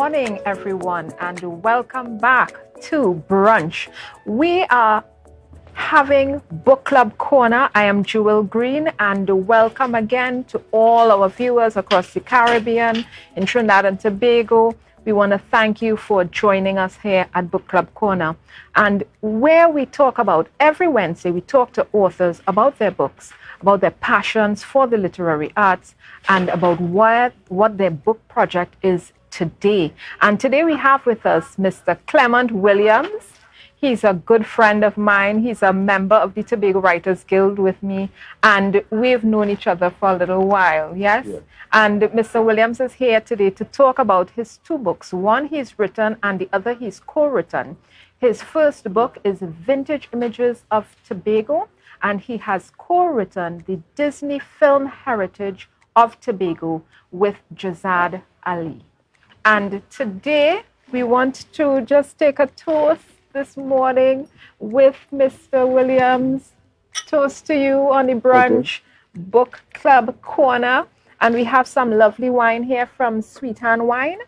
morning, everyone, and welcome back to Brunch. We are having Book Club Corner. I am Jewel Green, and welcome again to all our viewers across the Caribbean, in Trinidad and Tobago. We want to thank you for joining us here at Book Club Corner, and where we talk about, every Wednesday, we talk to authors about their books, about their passions for the literary arts, and about what their book project is today. And today we have with us Mr. Clement Williams. He's a good friend of mine. He's a member of the Tobago Writers Guild with me, and we've known each other for a little while, yes? Yeah. And Mr. Williams is here today to talk about his two books. One he's written and the other he's co-written. His first book is Vintage Images of Tobago, and he has co-written the Disney Film Heritage of Tobago with Jazad Ali. And today we want to just take a toast this morning with Mr. Williams. Toast to you on the Brunch Book Club Corner. And we have some lovely wine here from Sweet Hand Wine.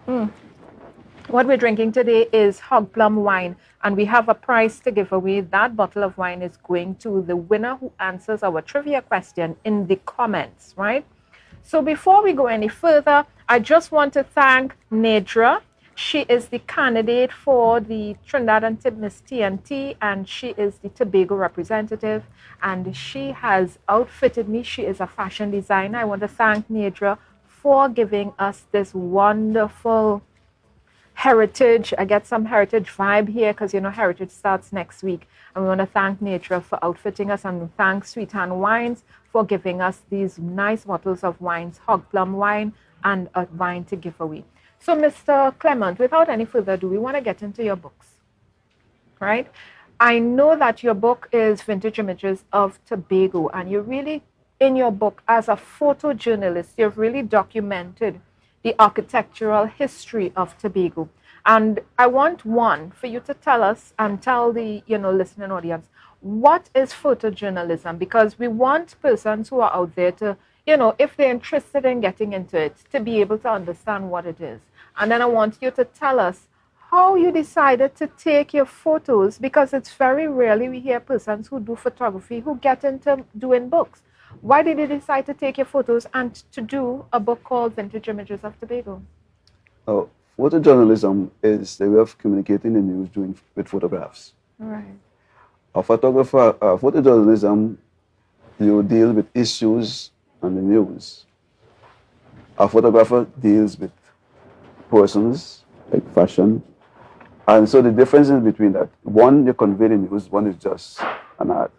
What we're drinking today is Hog Plum wine, and we have a prize to give away. That bottle of wine is going to the winner who answers our trivia question in the comments, right? So before we go any further, I just want to thank Nedra. She is the candidate for the Trinidad and Miss TNT, and she is the Tobago representative, and she has outfitted me. She is a fashion designer. I want to thank Nedra for giving us this wonderful heritage. I get some heritage vibe here because, you know, heritage starts next week. And we want to thank Nedra for outfitting us, and thank Sweet Hand Wines for giving us these nice bottles of wines, Hog Plum wine and a wine to give away. So, Mr. Clement, without any further ado, we want to get into your books, right? I know that your book is Vintage Images of Tobago, and you really, in your book, as a photojournalist, you've really documented the architectural history of Tobago. And I want for you to tell us and tell the listening audience, what is photojournalism? Because we want persons who are out there to, if they're interested in getting into it, to be able to understand what it is. And then I want you to tell us how you decided to take your photos, because it's very rarely we hear persons who do photography who get into doing books. Why did you decide to take your photos and to do a book called Vintage Images of Tobago? Photojournalism is the way of communicating the news with photographs. Right. A photographer, photojournalism, you deal with issues and the news. A photographer deals with persons, like fashion. And so the difference is between that. One, you convey the news, one is just an art.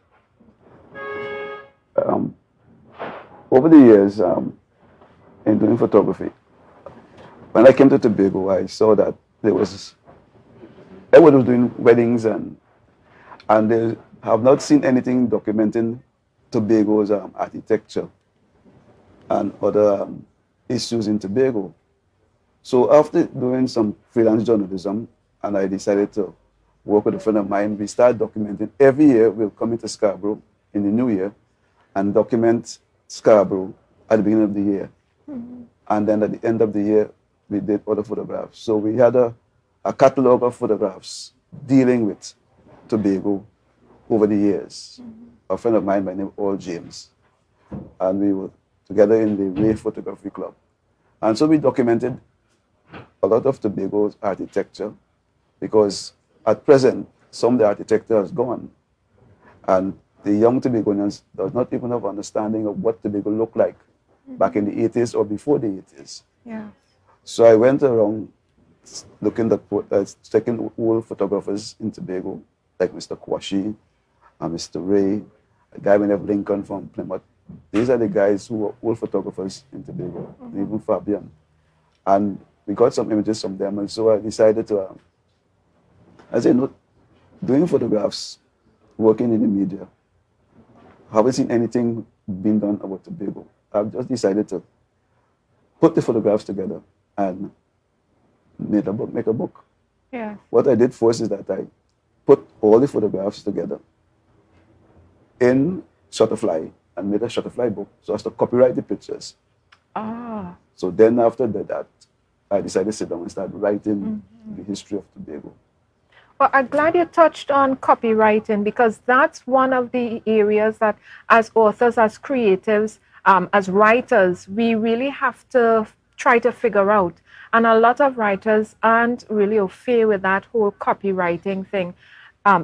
Over the years, in doing photography, when I came to Tobago, I saw that everyone was doing weddings, and they have not seen anything documenting Tobago's architecture and other issues in Tobago. So after doing some freelance journalism, and I decided to work with a friend of mine, we started documenting. Every year we'll come into Scarborough in the new year and document Scarborough at the beginning of the year. Mm-hmm. And then at the end of the year, we did other photographs. So we had a catalog of photographs dealing with Tobago over the years. Mm-hmm. A friend of mine by name All James. And we were together in the Ray Photography Club. And so we documented a lot of Tobago's architecture, because at present, some of the architecture has gone. And the young Tobagonians does not even have understanding of what Tobago looked like back in the 80s or before the 80s. Yeah. So I went around looking at checking old photographers in Tobago, like Mr. Kwashi and Mr. Ray, a guy we have Lincoln from Plymouth. These are the guys who were old photographers in Tobago, and even Fabian. And we got some images from them, and so I decided to, doing photographs, working in the media, haven't seen anything being done about Tobago. I've just decided to put the photographs together and make a book. Yeah. What I did first is that I put all the photographs together in Shutterfly and made a Shutterfly book so as to copyright the pictures. Ah. So then after that, I decided to sit down and start writing the history of Tobago. Well, I'm glad you touched on copywriting, because that's one of the areas that as authors, as creatives, as writers, we really have to try to figure out. And a lot of writers aren't really au fait with that whole copywriting thing.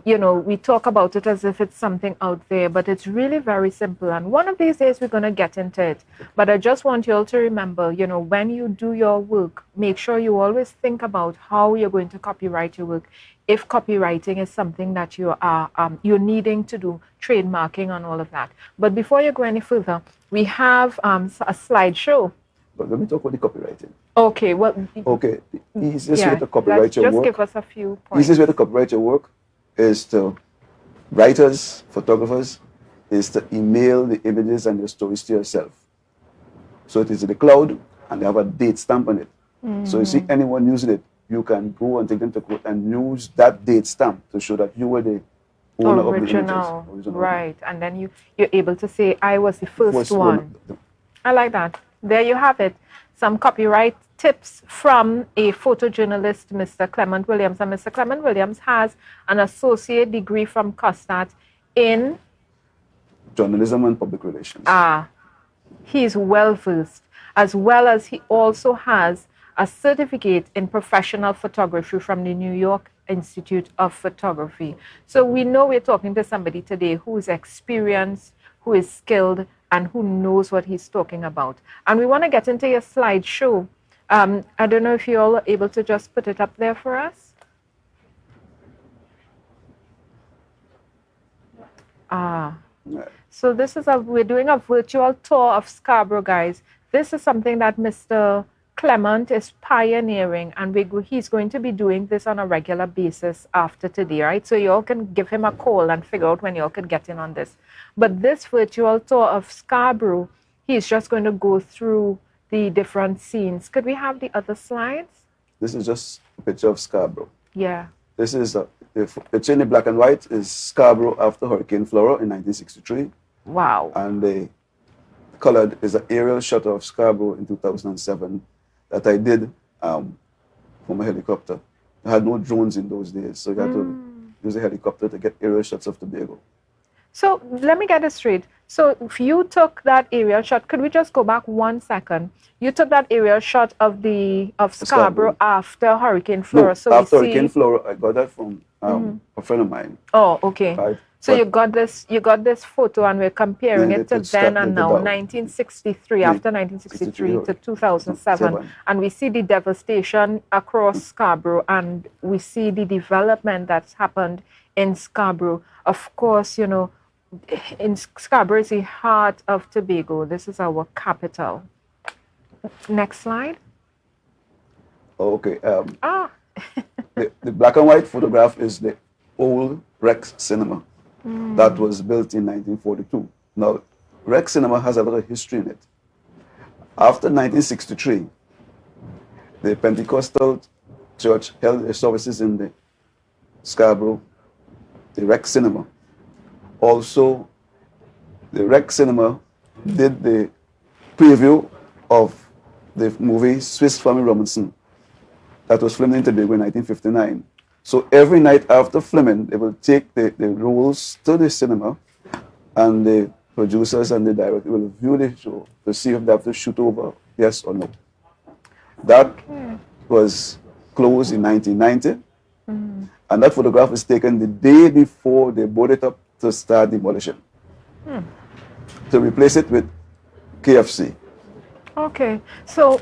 You know, we talk about it as if it's something out there, but it's really very simple. And one of these days we're going to get into it. But I just want you all to remember, you know, when you do your work, make sure you always think about how you're going to copyright your work. If copywriting is something that you are you're needing to do, trademarking and all of that. But before you go any further, we have a slideshow. But let me talk about the copywriting. Okay, well. Okay, the easiest way to copyright your work. Just give us a few points. Easiest way to copyright your work is to writers, photographers, is to email the images and the stories to yourself. So it is in the cloud, and they have a date stamp on it. So you see anyone using it, you can go and take them to court and use that date stamp to show that you were the owner of the images. Original. Right, and then you're able to say, I was the first one. I like that. There you have it. Some copyright tips from a photojournalist, Mr. Clement Williams. And Mr. Clement Williams has an associate degree from COSTAT in journalism and public relations. He's well versed, as well as he also has a certificate in professional photography from the New York Institute of Photography. So we know we're talking to somebody today who is experienced, who is skilled, and who knows what he's talking about. And we want to get into your slideshow. I don't know if you're all able to just put it up there for us. So this is we're doing a virtual tour of Scarborough, guys. This is something that Mr. Clement is pioneering, and he's going to be doing this on a regular basis after today, right? So you all can give him a call and figure out when you all can get in on this. But this virtual tour of Scarborough, he's just going to go through the different scenes. Could we have the other slides? This is just a picture of Scarborough. Yeah. This is the picture in the black and white is Scarborough after Hurricane Flora in 1963. Wow. And the colored is an aerial shot of Scarborough in 2007 that I did from a helicopter. I had no drones in those days, so you had to use a helicopter to get aerial shots of Tobago. So let me get this straight. So if you took that aerial shot, could we just go back 1 second? You took that aerial shot of Scarborough after Hurricane Flora. No, so after Hurricane Flora, I got that from a friend of mine. Oh, okay. Right? So you got this photo, and we're comparing it to then and now, 1963, after 1963 to 2007. And we see the devastation across Scarborough, and we see the development that's happened in Scarborough. Of course, you know, in Scarborough is the heart of Tobago. This is our capital. Next slide. Okay. The black and white photograph is the old Rex Cinema. That was built in 1942. Now, Rex Cinema has a lot of history in it. After 1963, the Pentecostal church held their services in the Scarborough, the Rex Cinema. Also, the Rex Cinema did the preview of the movie Swiss Family Robinson that was filmed in Tobago in 1959. So every night after filming, they will take the rolls to the cinema, and the producers and the director will view the show to see if they have to shoot over, yes or no. That was closed in 1990, and that photograph was taken the day before they boarded it up to start demolition, to replace it with KFC. Okay, so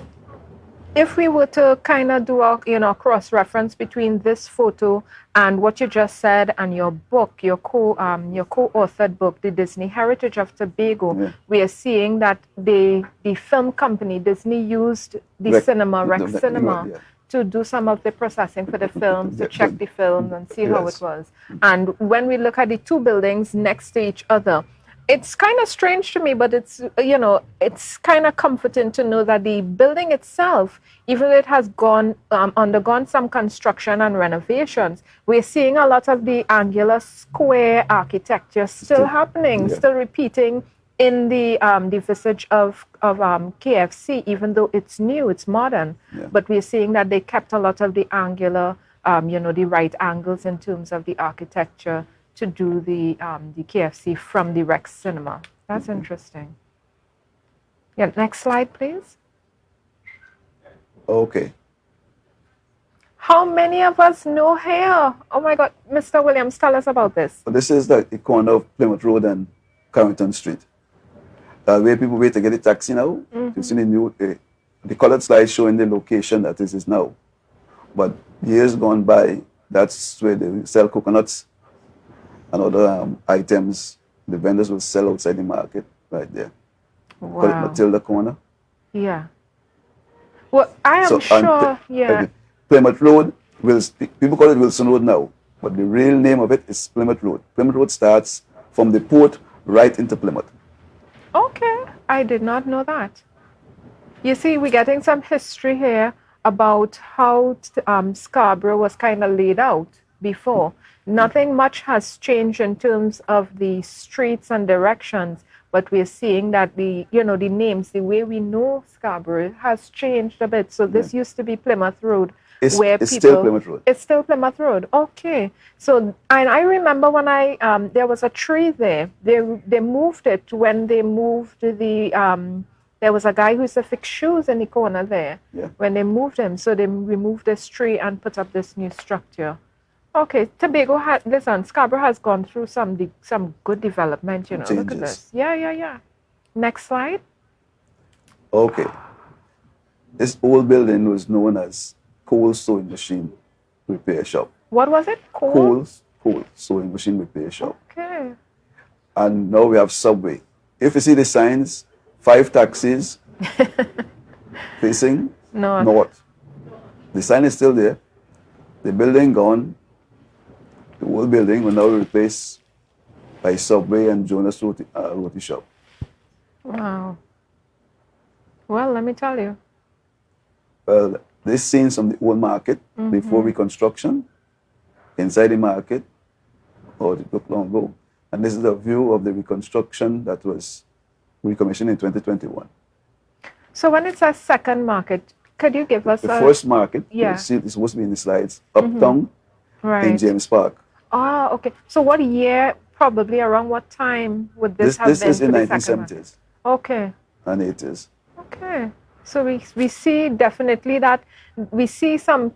if we were to kind of do a cross-reference between this photo and what you just said and your book, your co-authored book, The Disney Heritage of Tobago, we are seeing that the film company, Disney, used the Rex Cinema, to do some of the processing for the films, to check the films and see how it was. And when we look at the two buildings next to each other, it's kind of strange to me, but it's, it's kind of comforting to know that the building itself, even though it has undergone some construction and renovations, we're seeing a lot of the angular square architecture still happening, still repeating in the visage of KFC, even though it's new, it's modern, but we're seeing that they kept a lot of the angular, the right angles in terms of the architecture to do the KFC from the Rex Cinema. That's interesting. Yeah, next slide, please. Okay. How many of us know here? Oh my God, Mr. Williams, tell us about this. This is the corner of Plymouth Road and Carrington Street. Where people wait to get a taxi now. You see the colored slide showing the location that this is now. But years gone by, that's where they sell coconuts and other items. The vendors will sell outside the market right there. Wow. Call it Matilda Corner. Yeah. Well, I am sure, yeah. Plymouth Road, people call it Wilson Road now, but the real name of it is Plymouth Road. Plymouth Road starts from the port right into Plymouth. Okay, I did not know that. You see, we're getting some history here about how Scarborough was kind of laid out before. Nothing much has changed in terms of the streets and directions, but we're seeing that the names, the way we know Scarborough has changed a bit. So this used to be Plymouth Road. It's still Plymouth Road. It's still Plymouth Road. Okay. So, and I remember when there was a tree there. They moved it when they moved there was a guy who used to fix shoes in the corner there. Yeah. When they moved him, so they removed this tree and put up this new structure. Okay, Tobago Scarborough has gone through some good development, Changes. Look at this. Yeah. Next slide. Okay. This old building was known as Coal Sewing Machine Repair Shop. What was it? Coal Sewing Machine Repair Shop. Okay. And now we have Subway. If you see the signs, 5 taxis facing north. The sign is still there. The building gone. The old building will now be replaced by Subway and Jonas Roti Shop. Wow. Well, let me tell you. Well, this scenes from the old market before reconstruction, inside the market, it looked long ago. And this is the view of the reconstruction that was recommissioned in 2021. So when it says second market, could you give us the first market? Yeah. You see, it's supposed to be in the slides. Uptown in James Park. Ah, okay. So what year, probably around what time would this have been? This is in 1970s. Okay. And 80s. Okay. So we see definitely that we see some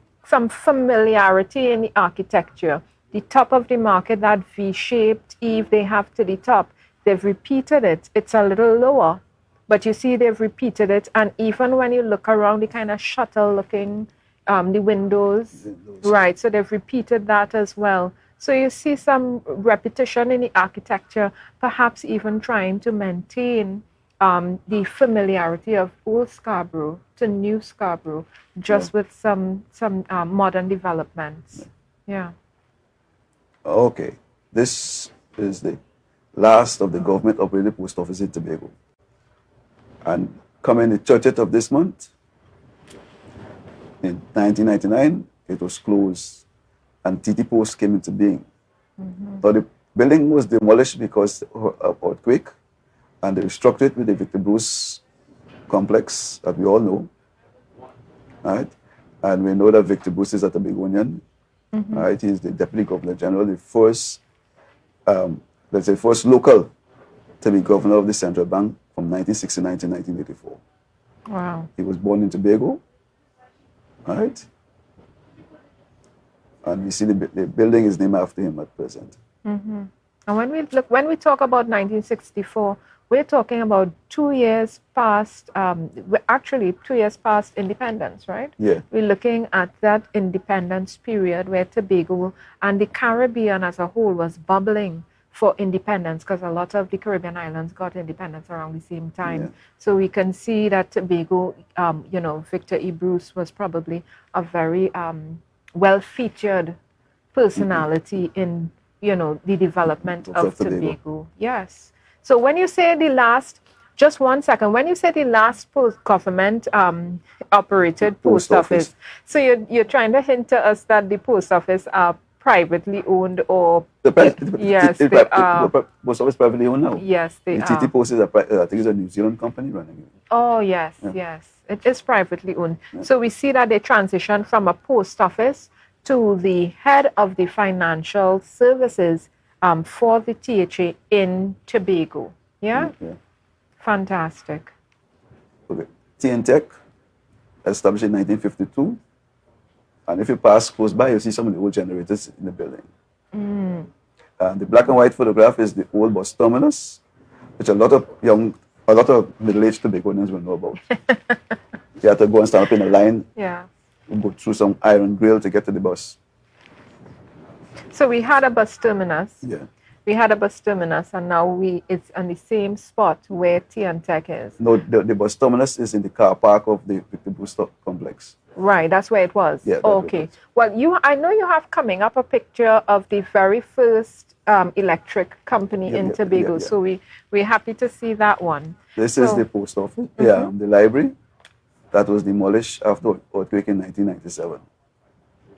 familiarity in the architecture. The top of the market, that V-shaped eave they have to the top, they've repeated it. It's a little lower, but you see they've repeated it. And even when you look around, the kind of shuttle-looking, the windows, right? So they've repeated that as well. So you see some repetition in the architecture, perhaps even trying to maintain the familiarity of old Scarborough to new Scarborough, just with some modern developments. Yeah. Okay. This is the last of the government-operated post office in Tobago. And coming the 30th of this month, in 1999, it was closed, and TT Post came into being. So the building was demolished because of earthquake, and they restructured it with the Victor Bruce complex that we all know, right? And we know that Victor Bruce is a Tobagonian, right? He's the Deputy Governor General, the first, let's say, first local to be governor of the Central Bank from 1969 to 1984. Wow. He was born in Tobago, right? And we see the building is named after him at present. And when we talk about 1964, we're talking about 2 years past, actually 2 years past independence, right? Yeah. We're looking at that independence period where Tobago and the Caribbean as a whole was bubbling for independence, because a lot of the Caribbean islands got independence around the same time. Yeah. So we can see that Tobago, Victor E. Bruce was probably a very well-featured personality in, the development of Tobago. Yes. So when you say the last, just 1 second, when you say the last government operated post office, so you're trying to hint to us that the post office are privately owned or yes, the they are. post office privately owned now. Yes, they the are. TT Post is I think it's a New Zealand company running it. Oh, yes, Yeah. yes. It is privately owned. Yeah. So we see that they transition from a post office to the head of the financial services for the THA in Tobago. Yeah? Yeah. Fantastic. Okay. TNTech, established in 1952. And if you pass close by, you'll see some of the old generators in the building. And the black and white photograph is the old bus terminus, which a lot of middle-aged Tobagonians will know about. You had to go and stand up in a line, Yeah. go through some iron grill to get to the bus. So we had a bus terminus. Yeah. We had a bus terminus, and now it's on the same spot where TNTech is. No, the bus terminus is in the car park of the Victor Booster complex. Right, that's where it was. Yeah. Okay. Well, I know you have coming up a picture of the very first electric company in Tobago. Yeah. So we're happy to see that one. This is the post office. Yeah, the library that was demolished after earthquake in 1997.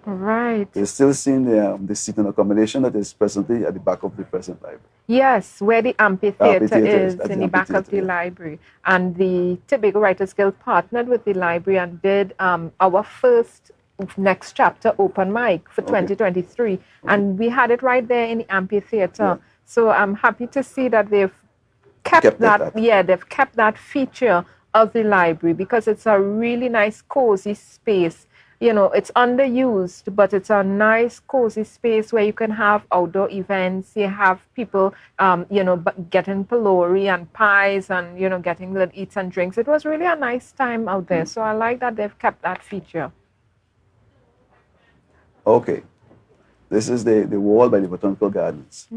Right. You're still seeing the seating accommodation that is presently at the back of the present library. Yes, where the amphitheater is in the back of the yeah. library. And the Tobago Writers Guild partnered with the library and did our first Next Chapter open mic for 2023. And we had it right there in the amphitheater. Yeah. So I'm happy to see that they've kept that. Yeah, they've kept that feature of the library because it's a really nice, cozy space. You know, it's underused, but it's a nice, cozy space where you can have outdoor events. You have people, getting pylori and pies and, getting little eats and drinks. It was really a nice time out there. So I like that they've kept that feature. Okay. This is the wall by the Botanical Gardens.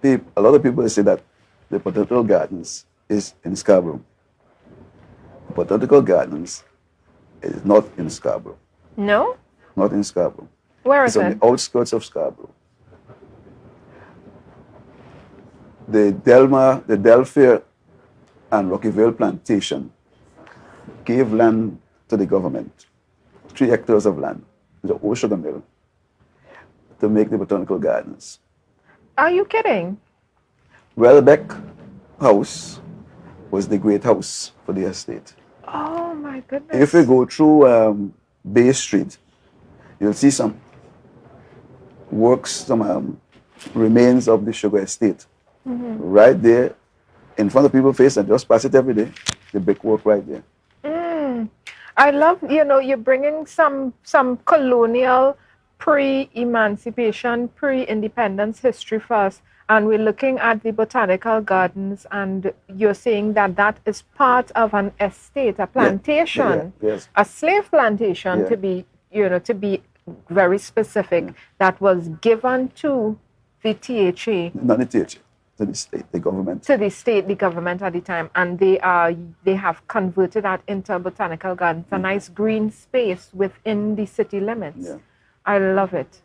A lot of people say that the Botanical Gardens is in Scarborough. The Botanical Gardens is not in Scarborough. No? Not in Scarborough. Where is it's on it? the outskirts of Scarborough. The Delfair and Rockyville plantation gave land to the government, 3 hectares of land, the old sugar mill, to make the Botanical Gardens. Are you kidding? Welbeck House was the great house for the estate. Oh my goodness. If you go through Bay Street, you'll see some works, some remains of the sugar estate. Right there in front of people's face, and just pass it every day. The brickwork right there. I love, you're bringing some colonial pre-emancipation, pre-independence history first. And we're looking at the Botanical Gardens, and you're saying that is part of an estate, a plantation, yes. a slave plantation to be very specific, that was given to the THA. Not the THA, to the state, the government. To the state, the government at the time, and they have converted that into a botanical garden, a nice green space within the city limits. Yeah. I love it.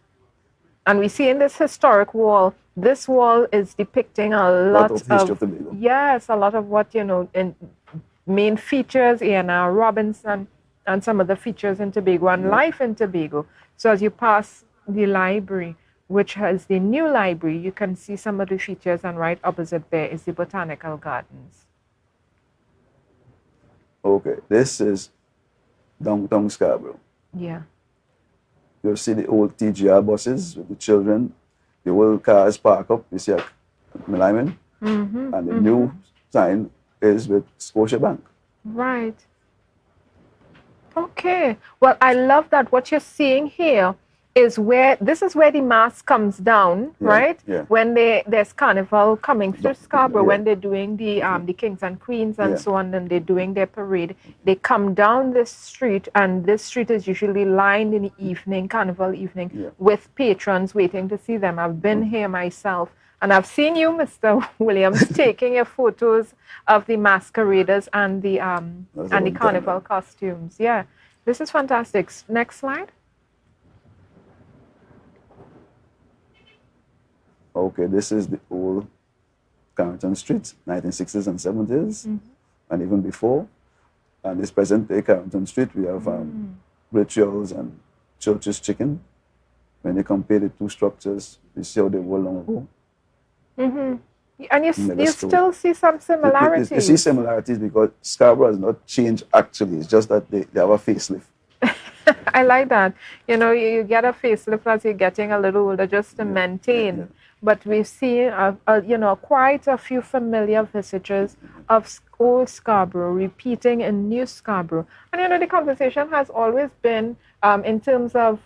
And we see in this historic wall, this wall is depicting a lot of history of Tobago. Yes, a lot of what, in main features, A&R Robinson, and some of the features in Tobago and life in Tobago. So as you pass the library, which has the new library, you can see some of the features, and right opposite there is the Botanical Gardens. Okay, this is downtown Scarborough. Yeah. You'll see the old TGR buses with the children, the old cars park up, you see at Millyman, and the new sign is with Scotiabank. Right. Okay. Well, I love that what you're seeing here is this is where the mass comes down, right? Yeah. When there's carnival coming through Scarborough, when they're doing the kings and queens and so on, and they're doing their parade, they come down this street, and this street is usually lined in the evening, carnival evening, with patrons waiting to see them. I've been here myself, and I've seen you, Mr. Williams, taking your photos of the masqueraders and the carnival costumes. Yeah, this is fantastic. Next slide. Okay, this is the old Carrington Street, 1960s and 70s, and even before. And this present day Carrington Street, we have rituals and Church's Chicken. when they compare the two structures, you see how they were long ago. And you still see some similarities. You see similarities because Scarborough has not changed actually. It's just that they have a facelift. I like that. You know, you get a facelift as you're getting a little older just to maintain. Yeah. But we've seen, you know, quite a few familiar visitors of old Scarborough repeating in new Scarborough. And, you know, the conversation has always been in terms of,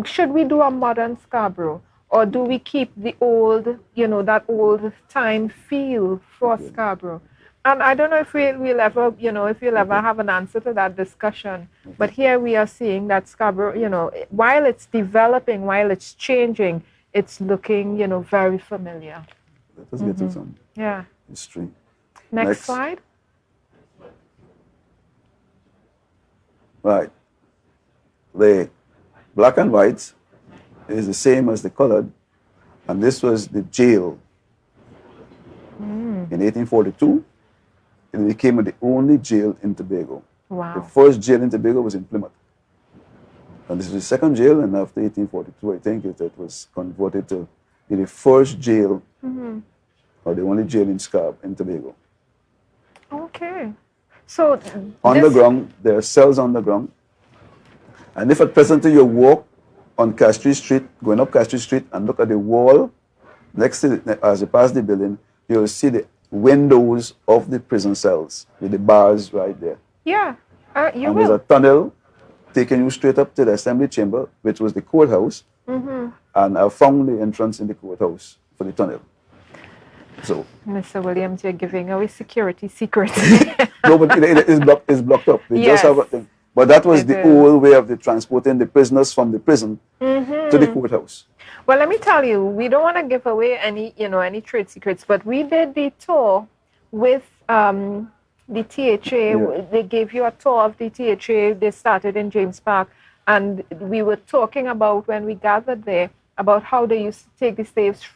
should we do a modern Scarborough? Or do we keep the old, you know, that old time feel for Scarborough? And I don't know if we'll ever, you know, if you'll ever have an answer to that discussion. But here we are seeing that Scarborough, you know, while it's developing, while it's changing, it's looking, you know, very familiar. Let us get to some history. Next slide. Right. The black and white is the same as the colored, and this was the jail. In 1842, it became the only jail in Tobago. Wow. The first jail in Tobago was in Plymouth. And this is the second jail, and after 1842, I think it was converted to be the first jail, or the only jail in Tobago. Okay. So underground, there are cells underground. And if at present you walk on Castry Street, going up Castry Street, and look at the wall next to as you pass the building, you'll see the windows of the prison cells with the bars right there. Yeah, and there's a tunnel taking you straight up to the assembly chamber, which was the courthouse. And I found the entrance in the courthouse for the tunnel. So, Mr. Williams, you're giving away security secrets. No, but it's blocked up. We just have a thing. But that was the old way of transporting the prisoners from the prison to the courthouse. Well, let me tell you, we don't want to give away any trade secrets, but we did the tour with the THA. Yeah. They gave you a tour of the THA. They started in James Park, and we were talking about, when we gathered there, about how they used to take the slaves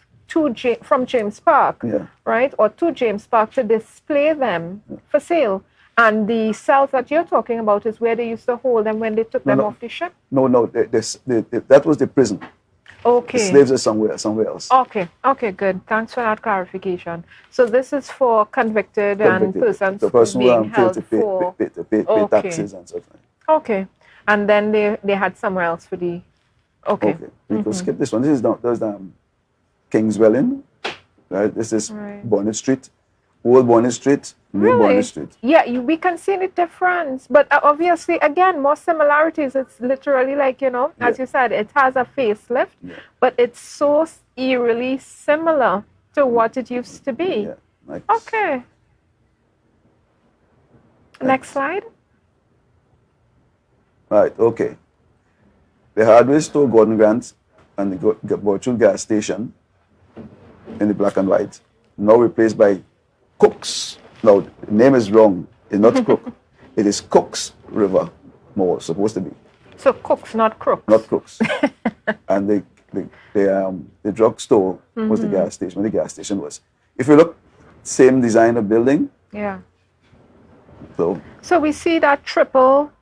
from James Park, right, or to James Park to display them for sale. And the cells that you're talking about is where they used to hold them when they took them off the ship? No, that was the prison. Okay. The slaves are somewhere else. Okay, good. Thanks for that clarification. So this is for convicted and persons the person being who held to for... pay taxes and such. Okay. And then they had somewhere else for the... Okay. We could skip this one. This is Kingswell Inn, right? This is Bonnet Street, Old Bonnet Street, New Bonnet Street. Yeah, we can see the difference. But obviously, again, more similarities. It's literally like, as you said, it has a facelift, but it's so eerily similar to what it used to be. Yeah, okay. Next slide. Right, okay. The hardware store, Gordon Grant, and the virtual gas station in the black and white, now replaced by Cook's. Now, the name is wrong. It's not Crook. It is Cook's River Mall, supposed to be. So Cook's, not Crooks. Not Crooks. And the drugstore was the gas station, where the gas station was. If you look, same design of building. Yeah. So we see that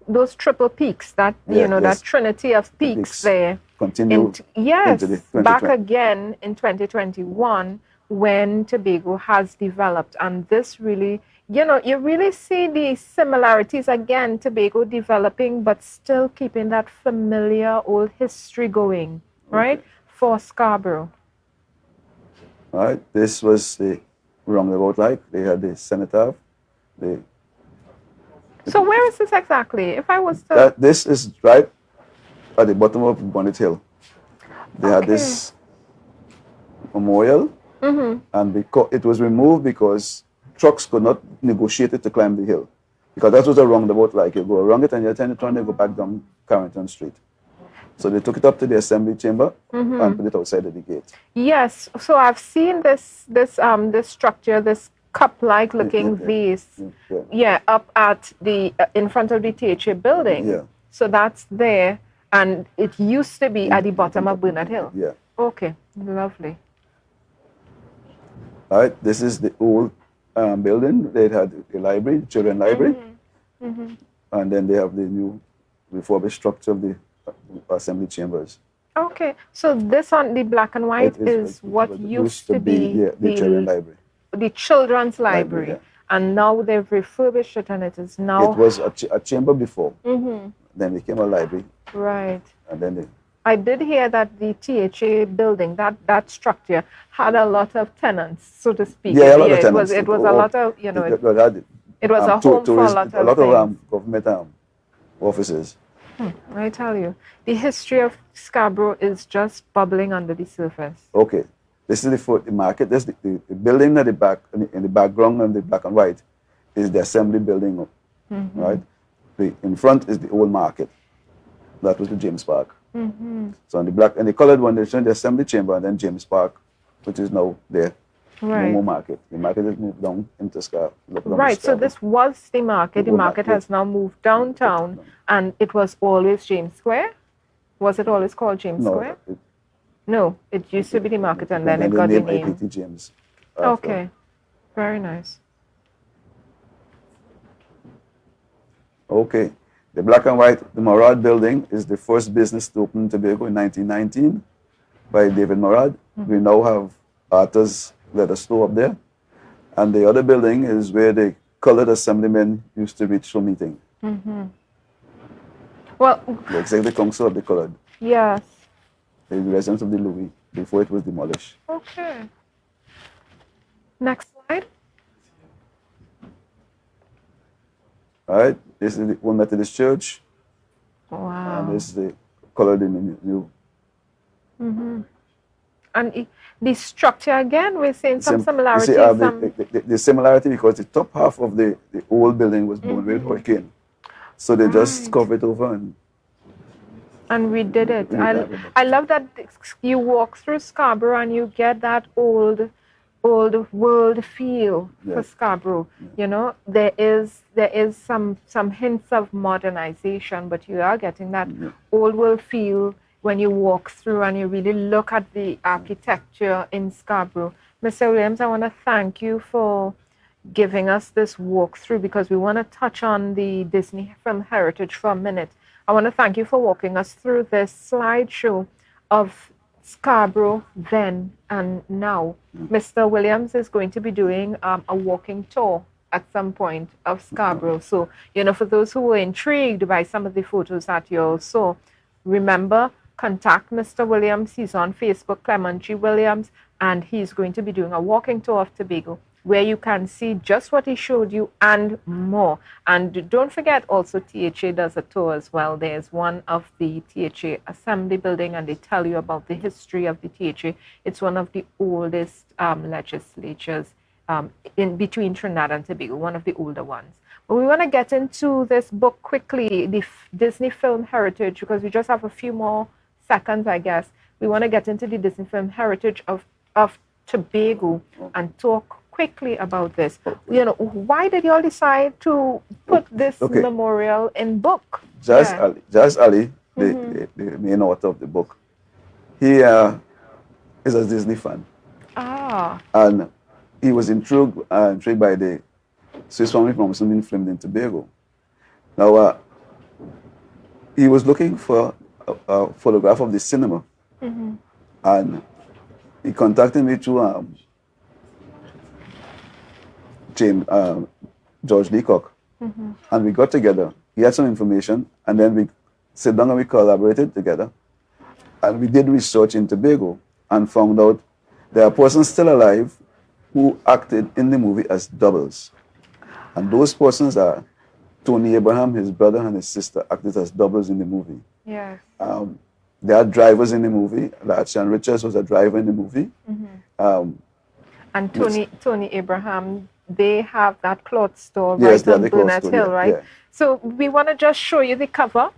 those triple peaks, that that trinity of peaks there. Continue. Yes, back again in 2021 when Tobago has developed, and this really, you really see the similarities again. Tobago developing, but still keeping that familiar old history going, right? For Scarborough. All right. This was the roundabout, like they had the cenotaph. So where is this exactly? If I was to... This is right at the bottom of Bonnet Hill. They had this memorial, and it was removed because trucks could not negotiate it to climb the hill. Because that was a roundabout, like you go around it and you're trying to go back down Carrington Street. So they took it up to the assembly chamber and put it outside of the gate. Yes, so I've seen this structure, this cup-like looking vase, up at the in front of the THA building. Yeah. So that's there, and it used to be at the bottom of Bernard Hill. Yeah. Okay, lovely. All right, this is the old building. They had the library, the children's library, and then they have the new refurbished structure of the assembly chambers. Okay, so this on the black and white is what used to be the children's library. The children's library. Yeah. And now they've refurbished it, and it is now. It was a chamber before. Then it became a library. Right. And then I did hear that the THA building, that structure, had a lot of tenants, so to speak. Yeah, a lot of tenants. It was a lot of, you know, it was a home for a lot of government offices. I tell you, the history of Scarborough is just bubbling under the surface. Okay, this is the market. This the building at the back, in the background and the black and white, is the assembly building, right? In front is the old market. That was the James Park. So on the black and the colored one, they show the assembly chamber and then James Park, which is now there. Right. No more market. The market has moved down into Scarborough. Right. So this was the market. The market has now moved downtown, and it was always James Square. Was it always called James Square? No, it used to be the market, and then it got the name. APT James. Okay. Very nice. Okay. The black and white, the Morad building is the first business to open in Tobago in 1919 by David Morad. We now have Arthur's leather store up there. And the other building is where the colored assemblymen used to reach for meeting. Well, the executive council of the colored. Yes. The residence of the Louis before it was demolished. Okay. Next slide. All right, this is the Old Methodist Church. Wow. And this is the colored in the new. And the structure again, we're seeing some similarities. The similarity because the top half of the old building was blown with hurricane. So they just covered it over and redid it. I love that you walk through Scarborough and you get that old world feel for Scarborough. You know, there is some hints of modernization, but you are getting that old world feel when you walk through and you really look at the architecture in Scarborough. Mr. Williams, I want to thank you for giving us this walkthrough because we want to touch on the Disney film heritage for a minute. I want to thank you for walking us through this slideshow of Scarborough then and now. Mr. Williams is going to be doing a walking tour at some point of Scarborough. So, you know, for those who were intrigued by some of the photos that you all saw, remember, contact Mr. Williams. He's on Facebook, Clement G. Williams, and he's going to be doing a walking tour of Tobago where you can see just what he showed you and more. And don't forget also THA does a tour as well. There's one of the THA assembly building and they tell you about the history of the THA. It's one of the oldest legislatures in between Trinidad and Tobago, one of the older ones. But we want to get into this book quickly, the Disney film heritage, because we just have a few more seconds, I guess. We want to get into the Disney film heritage of Tobago and talk quickly about this. You know, why did you all decide to put this memorial in book? Jazz Ali, the main author of the book, he is a Disney fan. And he was intrigued by the Swiss Family Robinson being filmed in Tobago. Now, he was looking for a photograph of the cinema. And he contacted me through George Leacock. And we got together. He had some information, and then we sat down and we collaborated together. And we did research in Tobago and found out there are persons still alive who acted in the movie as doubles. And those persons are Tony Abraham, his brother, and his sister acted as doubles in the movie. Yes. There are drivers in the movie. Lachan Richards was a driver in the movie. And Tony Abraham, they have that cloth store right on Burnett Hill, right? Yeah. So we want to just show you the cover.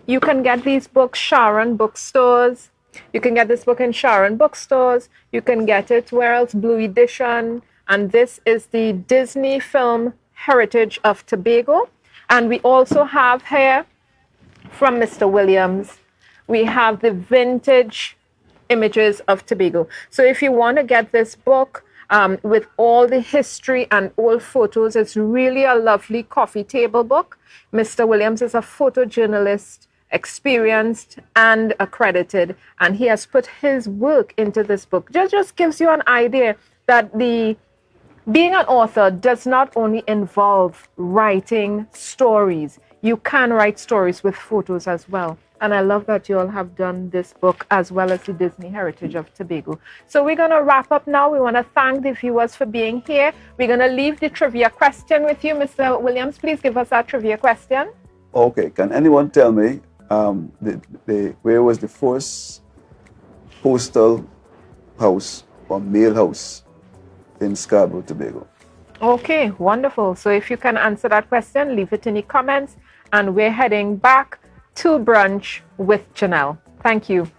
You can get these books Sharon bookstores. You can get this book in Sharon bookstores. You can get it where else? Blue Edition. And this is the Disney film heritage of Tobago. And we also have here from Mr. Williams, we have the vintage Images of Tobago. So if you want to get this book with all the history and old photos, it's really a lovely coffee table book. Mr. Williams is a photojournalist experienced and accredited, and he has put his work into this book. Just gives you an idea that being an author does not only involve writing stories. You can write stories with photos as well. And I love that you all have done this book as well as the Disney Heritage of Tobago. So we're going to wrap up now. We want to thank the viewers for being here. We're going to leave the trivia question with you. Mr. Williams, please give us our trivia question. Okay, can anyone tell me where was the first postal house or mail house in Scarborough, Tobago? Okay, wonderful. So if you can answer that question, leave it in the comments. And we're heading back to brunch with Janelle. Thank you.